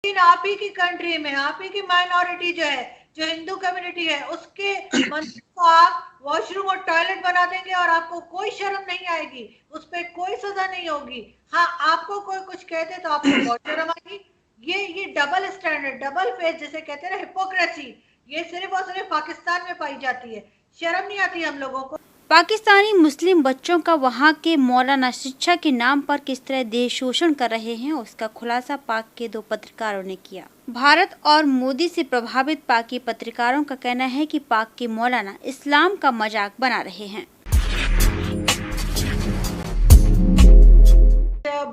लेकिन आप ही की कंट्री में आप ही की माइनॉरिटी जो है, जो हिंदू कम्युनिटी है, उसके मंदिर को आप वॉशरूम और टॉयलेट बना देंगे और आपको कोई शर्म नहीं आएगी, उस पर कोई सजा नहीं होगी। हाँ, आपको कोई कुछ कह दे तो आपको बहुत शर्म आएगी। ये डबल स्टैंडर्ड, डबल फेस जिसे कहते हैं ना, हिपोक्रेसी, ये सिर्फ और सिर्फ पाकिस्तान में पाई जाती है। शर्म नहीं आती हम लोगों को। पाकिस्तानी मुस्लिम बच्चों का वहां के मौलाना शिक्षा के नाम पर किस तरह देश शोषण कर रहे हैं, उसका खुलासा पाक के 2 पत्रकारों ने किया। भारत और मोदी से प्रभावित पाकी पत्रकारों का कहना है कि पाक के मौलाना इस्लाम का मजाक बना रहे हैं।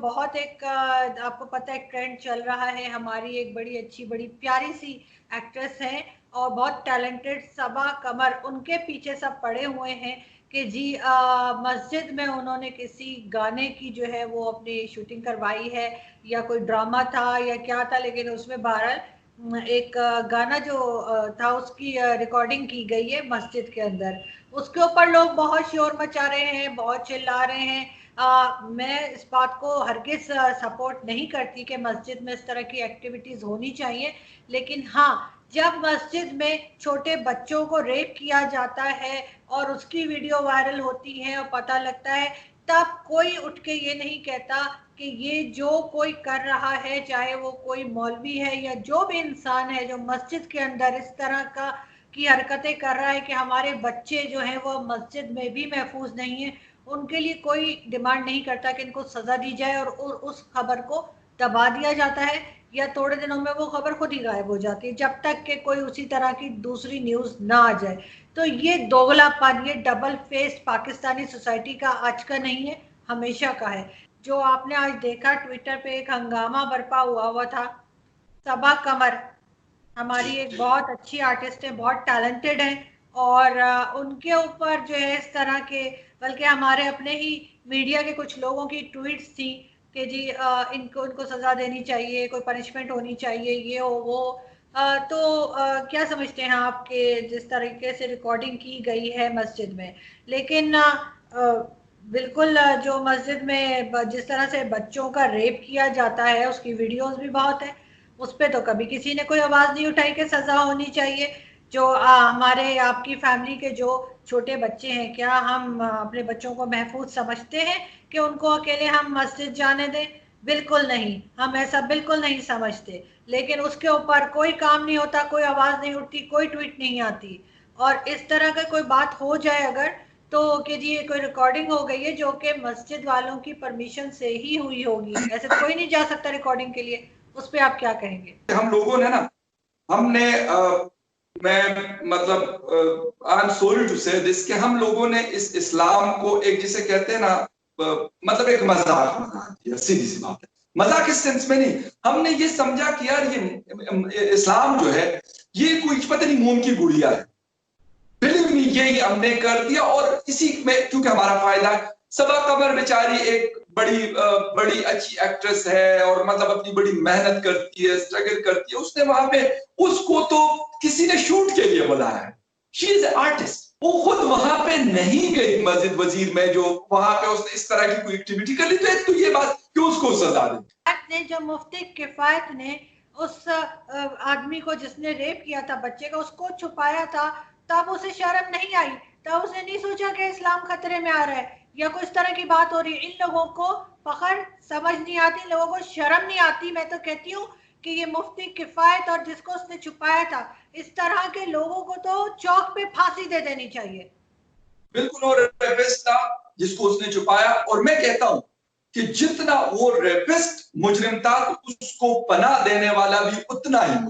बहुत एक आपको पता है ट्रेंड चल रहा है, हमारी एक बड़ी अच्छी बड़ी प्यारी सी एक्ट्रेस है और बहुत टैलेंटेड सबा कमर, उनके पीछे सब पड़े हुए हैं कि जी मस्जिद में उन्होंने किसी गाने की जो है वो अपनी शूटिंग करवाई है, या कोई ड्रामा था या क्या था, लेकिन उसमें बहरहाल एक गाना जो था उसकी रिकॉर्डिंग की गई है मस्जिद के अंदर। उसके ऊपर लोग बहुत शोर मचा रहे हैं, बहुत चिल्ला रहे हैं। मैं इस बात को हरगिज सपोर्ट नहीं करती कि मस्जिद में इस तरह की एक्टिविटीज होनी चाहिए, लेकिन हाँ, जब मस्जिद में छोटे बच्चों को रेप किया जाता है और उसकी वीडियो वायरल होती है और पता लगता है, तब कोई उठ के ये नहीं कहता कि ये जो कोई कर रहा है, चाहे वो कोई मौलवी है या जो भी इंसान है जो मस्जिद के अंदर इस तरह का की हरकतें कर रहा है कि हमारे बच्चे जो हैं वो मस्जिद में भी महफूज नहीं है, उनके लिए कोई डिमांड नहीं करता कि इनको सजा दी जाए और उस खबर को दबा दिया जाता है, या थोड़े दिनों में वो खबर खुद ही गायब हो जाती है जब तक कि कोई उसी तरह की दूसरी न्यूज ना आ जाए। तो ये दोगलापन, ये डबल फेस पाकिस्तानी सोसाइटी का आज का नहीं है, हमेशा का है। जो आपने आज देखा ट्विटर पे एक हंगामा बर्पा हुआ था, सबा कमर हमारी एक बहुत अच्छी आर्टिस्ट है, बहुत टैलेंटेड है, और उनके ऊपर जो है इस तरह के, बल्कि हमारे अपने ही मीडिया के कुछ लोगों की ट्वीट्स थी कि जी इनको इनको सजा देनी चाहिए, कोई पनिशमेंट होनी चाहिए, ये हो वो। तो क्या समझते हैं आप कि जिस तरीके से रिकॉर्डिंग की गई है मस्जिद में, लेकिन बिल्कुल जो मस्जिद में जिस तरह से बच्चों का रेप किया जाता है उसकी वीडियोस भी बहुत है, उस पे तो कभी किसी ने कोई आवाज नहीं उठाई कि सजा होनी चाहिए। जो हमारे आपकी फैमिली के जो छोटे बच्चे हैं, क्या हम अपने बच्चों को महफूज समझते हैं कि उनको अकेले हम मस्जिद जाने दें? बिल्कुल नहीं, हम ऐसा बिल्कुल नहीं समझते। लेकिन उसके ऊपर कोई काम नहीं होता, कोई आवाज नहीं उठती, कोई ट्वीट नहीं आती। और इस तरह का कोई बात हो जाए अगर, तो कि जी ये कोई रिकॉर्डिंग हो गई है जो कि मस्जिद वालों की परमिशन से ही हुई होगी, ऐसे तो कोई नहीं जा सकता रिकॉर्डिंग के लिए, उस पे आप क्या कहेंगे? हम लोगों ने ना, हमने मैं मतलब आई एम सॉरी टू से दिस कि हम लोगों ने इस इस्लाम को एक, जिसे कहते हैं ना मतलब एक मजाक बना दिया। सीधी सी बात है, मजाक इस सेंस में नहीं, हमने ये समझा कि यार ये इस्लाम जो है ये कोई पता नहीं मोम की गुड़िया है। बिलीव मी, ये हमने कर दिया और इसी में क्योंकि हमारा फायदा है। सबा कमर बेचारी एक बड़ी अच्छी एक्ट्रेस है और मतलब अपनी बड़ी मेहनत करती है, स्ट्रगल करती है। उसने वहां पे, उसको तो किसी ने शूट के लिए बुलाया है, शी इज आर्टिस्ट। वो खुद वहां पे नहीं गई मस्जिद वजीर में, जो वहां पे उसने इस तरह की कोई एक्टिविटी कर ली, तो एक तो ये बात कि उसको सजा दे। जो मुफ्ती किफायत ने उस आदमी को जिसने रेप किया था बच्चे का, उसको छुपाया था, तब उसे शर्म नहीं आई, तब उसने नहीं सोचा कि इस्लाम खतरे में आ रहा है या कुछ तरह की बात हो रही है। इन लोगों को फखर समझ नहीं आती, इन लोगों को शर्म नहीं आती। मैं तो कहती हूँ कि ये मुफ्ती किफायत और जिसको उसने छुपाया था, इस तरह के लोगों को तो चौक पे फांसी दे देनी चाहिए। बिल्कुल, और रेपिस्ट था जिसको उसने छुपाया। और मैं कहता हूं कि जितना वो रेपिस्ट मुजरिम था, तो उसको पनाह देने वाला भी उतना ही मुजरिम।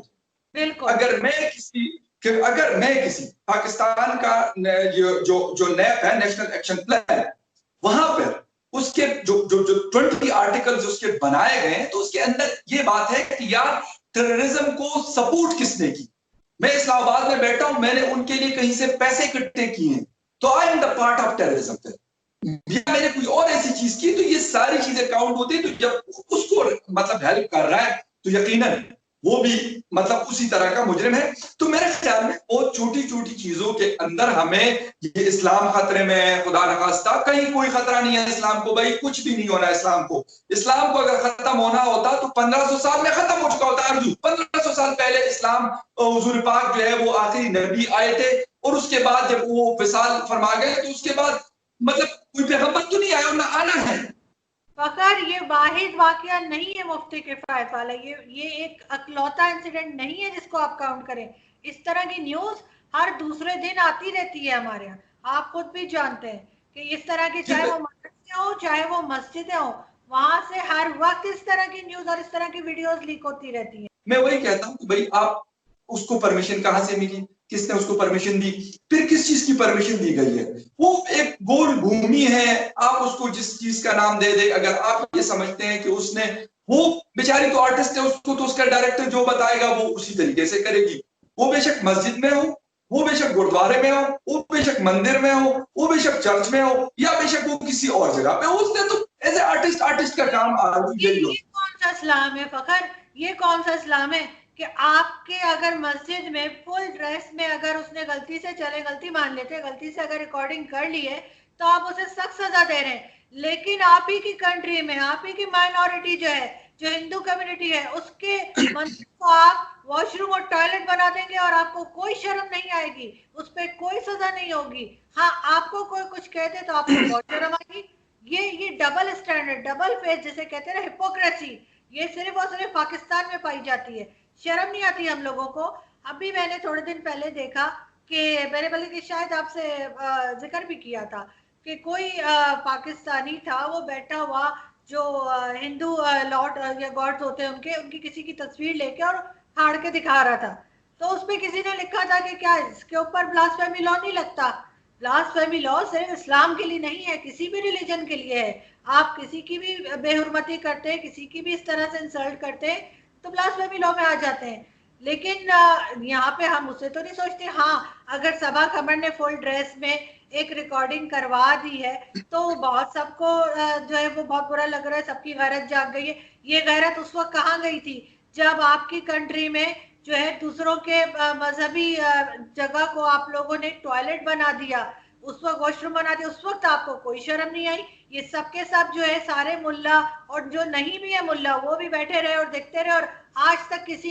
बिल्कुल। अगर मैं किसी पाकिस्तान का जो नैप है, नेशनल एक्शन प्लान, वहां पर उसके जो जो जो 20 आर्टिकल्स उसके बनाए गए हैं, तो उसके अंदर ये बात है कि यार टेररिज्म को सपोर्ट किसने की। मैं इस्लामाबाद में बैठा हूं, मैंने उनके लिए कहीं से पैसे इकट्ठे किए हैं, तो I am the part of terrorism. या मैंने कोई और ऐसी चीज की, तो ये सारी चीजें काउंट होती है। तो जब उसको मतलब हेल्प कर रहा है, तो यकीनन वो भी मतलब उसी तरह का मुजरिम है। तो मेरे ख्याल में बहुत छोटी छोटी चीजों के अंदर हमें ये इस्लाम खतरे में है, खुदा न खास्ता, कहीं कोई खतरा नहीं है इस्लाम को, भाई कुछ भी नहीं होना इस्लाम को। इस्लाम को अगर खत्म होना होता तो 1500 साल में खत्म हो चुका होता। अर्जू 1500 साल पहले इस्लाम, हुजूर पाक जो है वो आखिरी नबी आए थे, और उसके बाद जब वो विसाल फरमा गए तो उसके बाद मतलब कोई पैगंबर तो नहीं आया और ना आना है। फखर, ये वाहिद वाकया नहीं है मुफ्ती किफायत वाला, ये एक अकलौता इंसिडेंट नहीं है जिसको आप काउंट करें। इस तरह की न्यूज हर दूसरे दिन आती रहती है हमारे यहाँ। आप खुद भी जानते हैं कि इस तरह की, चाहे वो मदरसे हो चाहे वो मस्जिदें हो, वहां से हर वक्त इस तरह की न्यूज और इस तरह की वीडियोस लीक होती रहती है। मैं वही कहता हूँ कि भाई आप उसको परमिशन कहां से मिली, किसने उसको परमिशन दी, फिर किस चीज की परमिशन दी गई है। वो एक गोल भूमि है, आप उसको जिस चीज का नाम दे दे, अगर आप ये समझते हैं कि उसने, वो बेचारी तो आर्टिस्ट है, उसको तो उसका डायरेक्टर जो बताएगा वो उसी तरीके से करेगी। वो बेशक मस्जिद में हो, वो बेशक गुरुद्वारे में हो, वो बेशक मंदिर में हो, वो बेशक चर्च में हो, या बेशक वो किसी और जगह पे, उसने तो एज ए आर्टिस्ट, आर्टिस्ट का काम यही हो। ये कौन सा इस्लाम है फखर? ये कौन सा इस्लाम है कि आपके अगर मस्जिद में फुल ड्रेस में अगर उसने गलती से, चले गलती मान लेते, गलती से अगर रिकॉर्डिंग कर ली है तो आप उसे सख्त सजा दे रहे हैं, लेकिन आप ही की कंट्री में आप ही की माइनॉरिटी जो है, जो हिंदू कम्युनिटी है, उसके मंदिर को आप वॉशरूम और टॉयलेट बना देंगे और आपको कोई शर्म नहीं आएगी, उस पर कोई सजा नहीं होगी। हाँ, आपको कोई कुछ कहते तो आपको बहुत शर्म आएगी। ये डबल स्टैंडर्ड, डबल फेस जिसे कहते हैं ना, हिपोक्रेसी, ये सिर्फ और सिर्फ पाकिस्तान में पाई जाती है। शर्म नहीं आती हम लोगों को। अभी मैंने थोड़े दिन पहले देखा कि मैंने बल्कि कि शायद आपसे जिक्र भी किया था कि कोई पाकिस्तानी था, वो बैठा हुआ जो हिंदू लॉर्ड या गॉड्स होते हैं उनके, उनकी किसी की तस्वीर लेके और फाड़ के दिखा रहा था। तो उसपे किसी ने लिखा था कि क्या इसके ऊपर ब्लास्फेमी लॉ नहीं लगता? ब्लास्फेमी लॉ सिर्फ इस्लाम के लिए नहीं है, किसी भी रिलीजन के लिए है। आप किसी की भी बेहुरमती करते हैं, किसी की भी इस तरह से इंसल्ट करते हैं, तो ब्लास्फेमी लॉ में आ जाते हैं। लेकिन यहाँ पे हम उससे तो नहीं सोचते। हाँ, अगर सबा कमर ने फुल ड्रेस में एक रिकॉर्डिंग करवा दी है तो बहुत सबको जो है वो बहुत बुरा लग रहा है, सबकी गैरत जाग गई है। ये गैरत उस वक्त कहाँ गई थी जब आपकी कंट्री में जो है दूसरों के मजहबी जगह को आप लोगों ने टॉयलेट बना दिया, उस वक्त वॉशरूम बना दिया, उस वक्त आपको कोई शर्म नहीं आई। ये सब के सब जो है सारे मुल्ला और जो नहीं भी है मुल्ला वो भी बैठे रहे और देखते रहे, और आज तक किसी